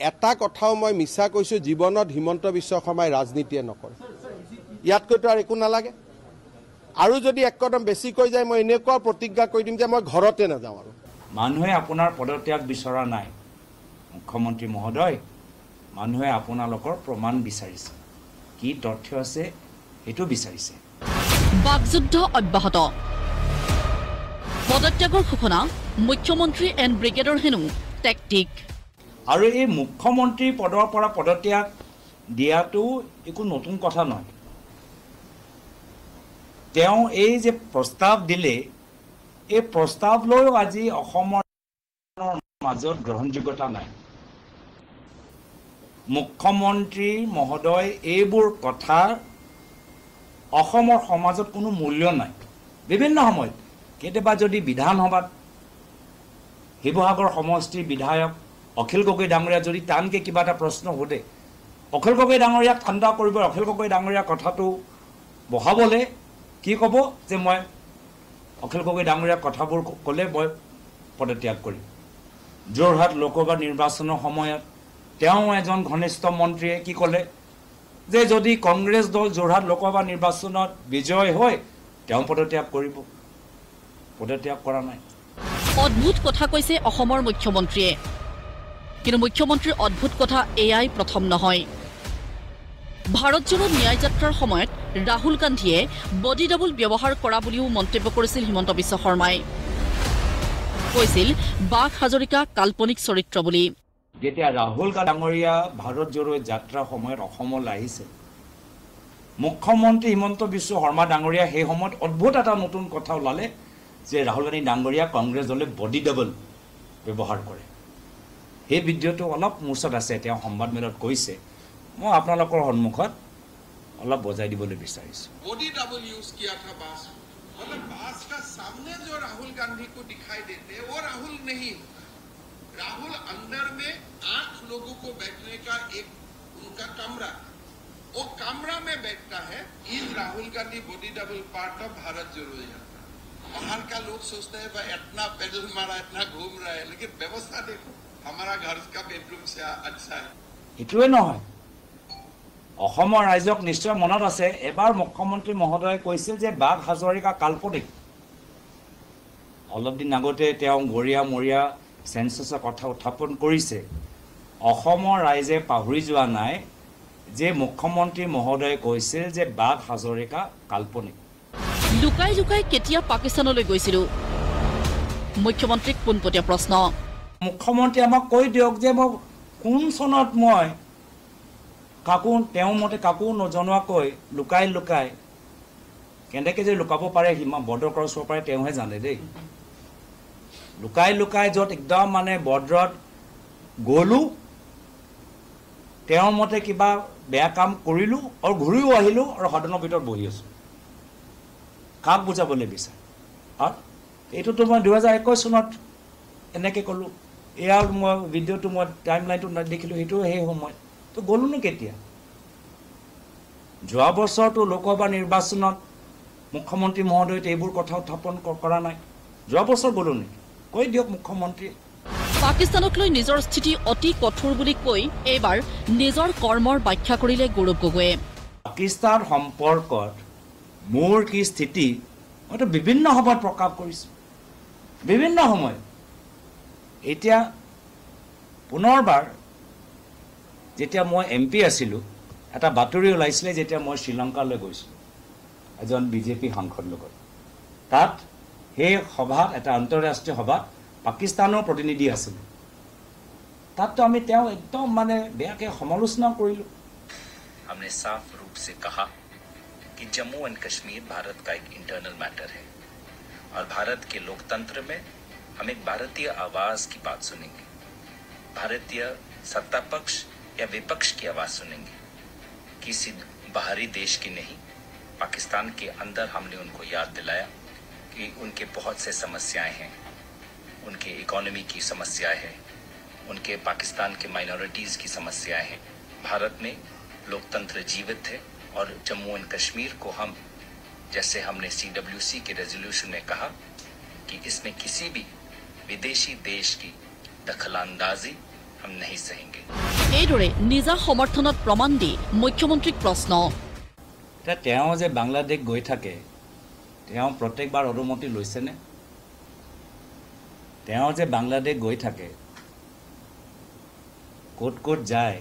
এটা কথাও মই মিছা কৈছো জীৱনত হিমন্ত বিশ্ব শৰ্মাই ৰাজনীতিয়ে নকৰে ইয়াতকৈতো আৰু একো নালাগে আৰু যদি এক কদম বেছি কৈ যায় মই এনেকুৱা প্ৰতিজ্ঞা কৰি দিম যে মই ঘৰতে নাযাওঁ আৰু মানুহে আপোনাৰ পদত্যাগ বিচৰা নাই মুখ্যমন্ত্ৰী মহোদয় মানুহে আপোনালোকৰ প্ৰমাণ বিচাৰিছে কি তথ্য আছে হেতু বিচাৰিছে বাকযুদ্ধ অব্যাহত পদত্যাগৰ ঘোষণা মুখ্যমন্ত্ৰী এন ব্ৰিগেডৰ হেনু টেকটিক আৰু এই মুখ্যমন্ত্ৰী পদৰ পৰা পদত্যাগ দিয়াটো একো নতুন কথা নহয় তেওঁ এই যে প্ৰস্তাৱ দিলে এই প্ৰস্তাৱ লৈ আজি অসমৰ মাজত গ্ৰহণযোগ্যতা নাই মুখ্যমন্ত্ৰী মহোদয় এইবোৰ কথা অসমৰ সমাজত কোনো মূল্য নাই বিভিন্ন সময়ত কেতিয়াবা যদি বিধানসভাত শিৱসাগৰ সমষ্টিৰ বিধায়ক অখিল গগৈ ডাঙৰীয়া যদি টানকৈ কিবা এটা প্ৰশ্ন সোধে অখিল গগৈ ডাঙৰীয়াক ঠাণ্ডা কৰিব অখিল গগৈ ডাঙৰীয়া কথাটো বহাবলৈ কি ক'ব যে মই অখিল গগৈ ডাঙৰীয়া কথাবোৰ ক'লে মই পদত্যাগ কৰিম যোৰহাট লোকসভা নিৰ্বাচনৰ সময়ত তেওঁ এজন ঘনিষ্ঠ মন্ত্ৰীয়ে কি ক'লে যে যদি কংগ্ৰেছ দল যোৰহাট লোকসভা নিৰ্বাচনত বিজয় হয় তেওঁ পদত্যাগ কৰিব পদত্যাগ কৰা নাই অদ্ভুত কথা কৈছে অসমৰ মুখ্যমন্ত্ৰীয়ে কিন্তু মুখ্যমন্ত্ৰীৰ অদ্ভুত কথা এয়াই প্ৰথম নহয় ভাৰত জোড়ো ন্যায় যাত্ৰাৰ সময়ত ৰাহুল গান্ধীয়ে বডি ডাবল ব্যৱহাৰ কৰা বুলিও মন্তব্য কৰিছিল হিমন্ত বিশ্ব শৰ্মাই কৈছিল বাঘ হাজৰিকা কাল্পনিক চৰিত্ৰ বুলি যেতিয়া ৰাহুল ডাঙৰীয়া ভাৰত জোড়ো যাত্ৰাৰ সময়ত অসমলৈ আহিছে মুখ্যমন্ত্ৰী হিমন্ত বিশ্ব শৰ্মা ডাঙৰীয়া সেই সময়ত অদ্ভুত এটা নতুন কথা ওলালে যে ৰাহুল গান্ধী ডাঙৰীয়া কংগ্ৰেছ দলে বডি ডাবল ব্যৱহাৰ কৰে সেই ভিডিঅ'টো অলপ মুচত আছে তেওঁ সংবাদমেলত কৈছে মই আপোনালোকৰ সন্মুখত অলপ বজাই দিবলৈ বিচাৰিছো बॉडी डबल यूज किया था बास मतलब बास का सामने जो राहुल गांधी को दिखाई देते वो राहुल नहीं राहुल अंदर में 8 लोगों को बैठने का एक उनका कमरा वो कमरा में बैठता है is Rahul Gandhi body double part of Bharat जोड़ो यात्रा बाहर का लोग सोचते हैं भाई इतना पैदल मारा इतना घूम रहा है लेकिन व्यवस्था देखो हमारा घर का बेडरूम से अच्छा है এটোৱে নহয় অসমৰ ৰাইজক নিশ্চয় মনত আছে এবাৰ মুখ্যমন্ত্ৰী মহোদয়ে কৈছিল যে বাঘ হাজৰিকা কাল্পনিক অলপ দিন আগতে তেওঁ গৰিয়া মৰিয়া সেন্সাছৰ কথা উত্থাপন কৰিছে অসমৰ ৰাইজে পাহৰি যোৱা নাই যে মুখ্যমন্ত্ৰী মহোদয়ে কৈছিল যে বাঘ হাজৰিকা কাল্পনিক লুকাই লুকাই কেতিয়া পাকিস্তানলৈ গৈছিল মুখ্যমন্ত্ৰীক পোনপটীয়া প্ৰশ্ন মুখ্যমন্ত্ৰী আমাক কৈ দিয়ক যে মই কোন চনত মই কাকো তেওঁ মতে কাকো নজনোৱাকৈ লুকাই লুকাই কেনেকৈ যে লুকাব পাৰে সীমা বৰ্ডৰ ক্ৰছ হ'ব পাৰে তেওঁহে জানে দেই লুকাই লুকাই য'ত একদম মানে বৰ্ডৰত গ'লোঁ তেওঁৰ মতে কিবা বেয়া কাম কৰিলোঁ আৰু ঘূৰিও আহিলোঁ আৰু সদনৰ ভিতৰত বহি আছোঁ কাক বুজাবলৈ বিচাৰে আৰু এইটোতো মই 2021 চনত এনেকৈ ক'লোঁ এয়াৰ মই ভিডিঅ'টো মই টাইম লাইনটো দেখিলোঁ সেইটো সেই সময় তো গ'লোনো কেতিয়া যোৱা বছৰটো লোকসভা নিৰ্বাচনত মুখ্যমন্ত্ৰী মহোদয়ে এইবোৰ কথা উত্থাপন কৰা নাই যোৱা বছৰ গ'লো নেকি কৈ দিয়ক মুখ্যমন্ত্ৰী পাকিস্তানক লৈ নিজৰ স্থিতি অতি কঠোৰ বুলি কৈ এইবাৰ নিজৰ কৰ্মৰ ব্যাখ্যা কৰিলে গৌৰৱ গগৈয়ে পাকিস্তান সম্পৰ্কত মোৰ কি স্থিতি মইতো বিভিন্ন সময়ত প্ৰকাশ কৰিছোঁ বিভিন্ন সময়ত এতিয়া পুনৰবাৰ যেতিয়া মই এমপি আছিলোঁ এটা বাতৰি ওলাইছিলে যেতিয়া মই শ্ৰীলংকালৈ গৈছিলোঁ এজন বিজেপি সাংসদ লগত তাত সেই সভাত এটা আন্তঃৰাষ্ট্ৰীয় সভাত পাকিস্তানৰ প্ৰতিনিধি আছিল তাততো আমি তেওঁ একদম মানে বেয়াকৈ সমালোচনা কৰিলোঁ हमने साफ रूप से कहा कि जम्मू एंड कश्मीर भारत का एक इंटरनल मैटर है और भारत के लोकतंत्र में हम एक भारतीय आवाज की बात सुनेंगे भारतीय सत्ता पक्ष या विपक्ष की आवाज सुनेंगे किसी बाहरी देश की नहीं पाकिस्तान के अंदर हमने उनको याद दिलाया कि उनके बहुत से समस्याएं हैं उनके इकोनॉमी की समस्याएं हैं उनके पाकिस्तान के माइनॉरिटीज़ की समस्याएं हैं भारत में लोकतंत्र जीवित है और जम्मू एंड कश्मीर को हम जैसे हमने CWC के रेजोल्यूशन में कहा कि इसमें किसी भी विदेशी देश की दखलंदाजी हम नहीं सहेंगे এইদৰে নিজা সমৰ্থনত প্ৰমাণ দি মুখ্যমন্ত্ৰীক প্ৰশ্ন। এতিয়া তেওঁ যে বাংলাদেশ গৈ থাকে, তেওঁ প্ৰত্যেকবাৰ অনুমতি লৈছেনে? তেওঁ যে বাংলাদেশ গৈ থাকে, ক'ত ক'ত যায়,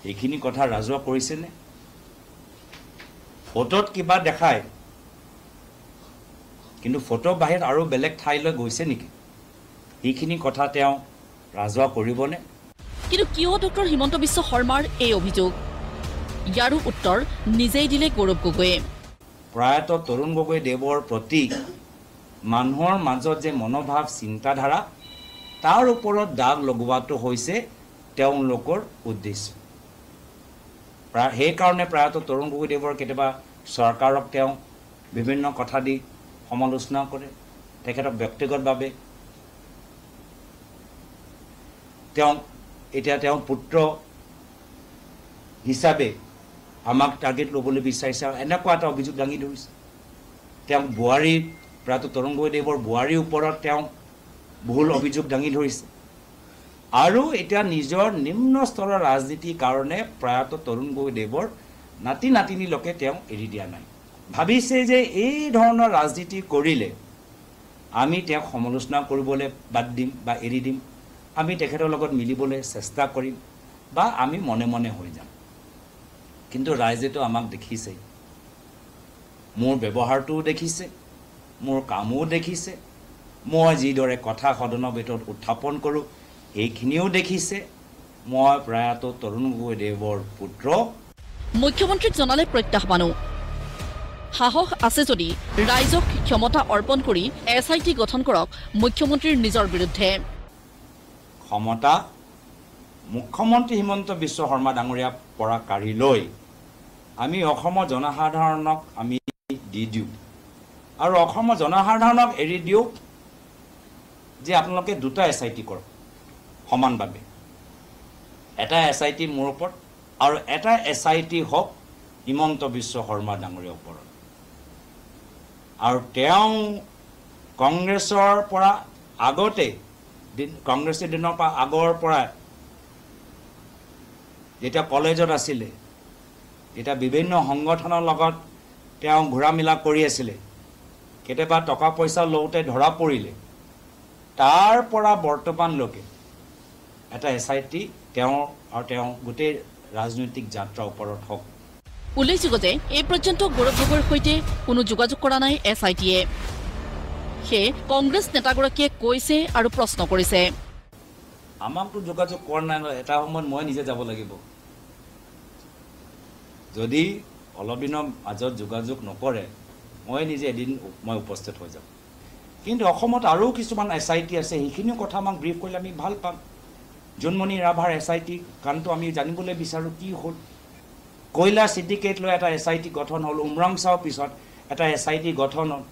এইখিনি কথা ৰাজহুৱা কৰিছেনে? ফটোত কিবা দেখায়, কিন্তু ফটো বাহিৰত আৰু বেলেগ ঠাইলৈ গৈছে নেকি? এইখিনি কথা তেওঁ ৰাজহুৱা কৰিবনে? কিন্তু কিয় ডক্টৰ হিমন্ত বিশ্ব শৰ্মাৰ এই অভিযোগ? ইয়াৰো উত্তৰ নিজেই দিলে গৌৰৱ গগৈয়ে। প্ৰয়াত তৰুণ গগৈদেৱৰ প্ৰতি মানুহৰ মাজত যে মনোভাৱ, চিন্তাধাৰা, তাৰ ওপৰত দাগ লগোৱাটো হৈছে তেওঁলোকৰ উদ্দেশ্য। সেইকাৰণে প্ৰয়াত তৰুণ গগৈদেৱৰ কেতিয়াবা চৰকাৰক তেওঁ বিভিন্ন কথা দি সমালোচনা কৰে, তেখেতক ব্যক্তিগতভাৱে এতিয়া তেওঁ পুত্ৰ হিচাপে আমাক টাৰ্গেট ল'বলৈ বিচাৰিছে, এনেকুৱা এটা অভিযোগ দাঙি ধৰিছে। তেওঁ বোৱাৰী, প্ৰয়াত তৰুণ গগৈদেৱৰ বোৱাৰীৰ ওপৰত তেওঁ ভুল অভিযোগ দাঙি ধৰিছে। আৰু এতিয়া নিজৰ নিম্ন স্তৰৰ ৰাজনীতিৰ কাৰণে প্ৰয়াত তৰুণ গগৈদেৱৰ নাতি নাতিনীলৈকে তেওঁ এৰি দিয়া নাই। ভাবিছে যে এই ধৰণৰ ৰাজনীতি কৰিলে আমি তেওঁক সমালোচনা কৰিবলৈ বাদ দিম বা এৰি দিম, আমি তেখেতৰ লগত মিলিবলৈ চেষ্টা কৰিম বা আমি মনে মনে হৈ যাম। কিন্তু ৰাইজেতো আমাক দেখিছে, মোৰ ব্যৱহাৰটোও দেখিছে, মোৰ কামো দেখিছে, মই যিদৰে কথা সদনৰ ভিতৰত উত্থাপন কৰোঁ সেইখিনিও দেখিছে। মই প্ৰয়াত তৰুণ গগৈদেৱৰ পুত্ৰ। মুখ্যমন্ত্ৰীক জনালে প্ৰত্যাহ্বানো। সাহস আছে যদি ৰাইজক ক্ষমতা অৰ্পণ কৰি SIT গঠন কৰক মুখ্যমন্ত্ৰীৰ নিজৰ বিৰুদ্ধে। ক্ষমতা মুখ্যমন্ত্ৰী হিমন্ত বিশ্ব শৰ্মা ডাঙৰীয়াৰ পৰা কাঢ়ি লৈ আমি অসমৰ জনসাধাৰণক আমি দি দিওঁ, আৰু অসমৰ জনসাধাৰণক এৰি দিওঁ যে আপোনালোকে দুটা SIT কৰক সমানভাৱে। এটা SIT মোৰ ওপৰত আৰু এটা SIT হওক হিমন্ত বিশ্ব শৰ্মা ডাঙৰীয়াৰ ওপৰত। আৰু তেওঁ কংগ্ৰেছৰ পৰা আগতে, কংগ্ৰেছৰ দিনৰ পৰা আগৰ পৰা যেতিয়া কলেজত আছিলে, যেতিয়া বিভিন্ন সংগঠনৰ লগত তেওঁ ঘূৰা মিলা কৰি আছিলে, কেতিয়াবা টকা পইচা লওঁতে ধৰা পৰিলে, তাৰ পৰা বৰ্তমানলৈকে এটা SIT তেওঁ আৰু তেওঁ গোটেই ৰাজনৈতিক যাত্ৰাৰ ওপৰত হওক। উল্লেখযোগ্য যে এই পৰ্যন্ত গৌৰৱ গগৈৰ সৈতে কোনো যোগাযোগ কৰা নাই SITয়ে। সেয়ে কংগ্ৰেছ নেতাগৰাকীয়ে কৈছে আৰু প্ৰশ্ন কৰিছে। আমাকতো যোগাযোগ কৰা নাই, এটা সময়ত মই নিজে যাব লাগিব। যদি অলপ দিনৰ মাজত যোগাযোগ নকৰে, মই নিজে এদিন মই উপস্থিত হৈ যাম। কিন্তু অসমত আৰু কিছুমান SIT আছে, সেইখিনিও কথা আমাক ব্ৰিফ কৰিলে আমি ভাল পাম। জোনমণি ৰাভাৰ SIT কাৰণটো আমি জানিবলৈ বিচাৰোঁ কি হ'ল। কয়লা চিণ্ডিকেট লৈ এটা SIT গঠন হ'ল, উমৰাং চাওৰ পিছত এটা SIT গঠন হ'ল,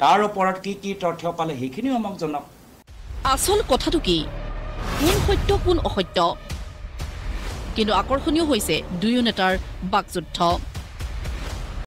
তাৰ ওপৰত কি কি তথ্য পালে সেইখিনিও আমাক জনাওক। আচল কথাটো কি, কোন সত্য কোন অসত্য? কিন্তু আকৰ্ষণীয় হৈছে দুয়ো নেতাৰ বাকযুদ্ধ।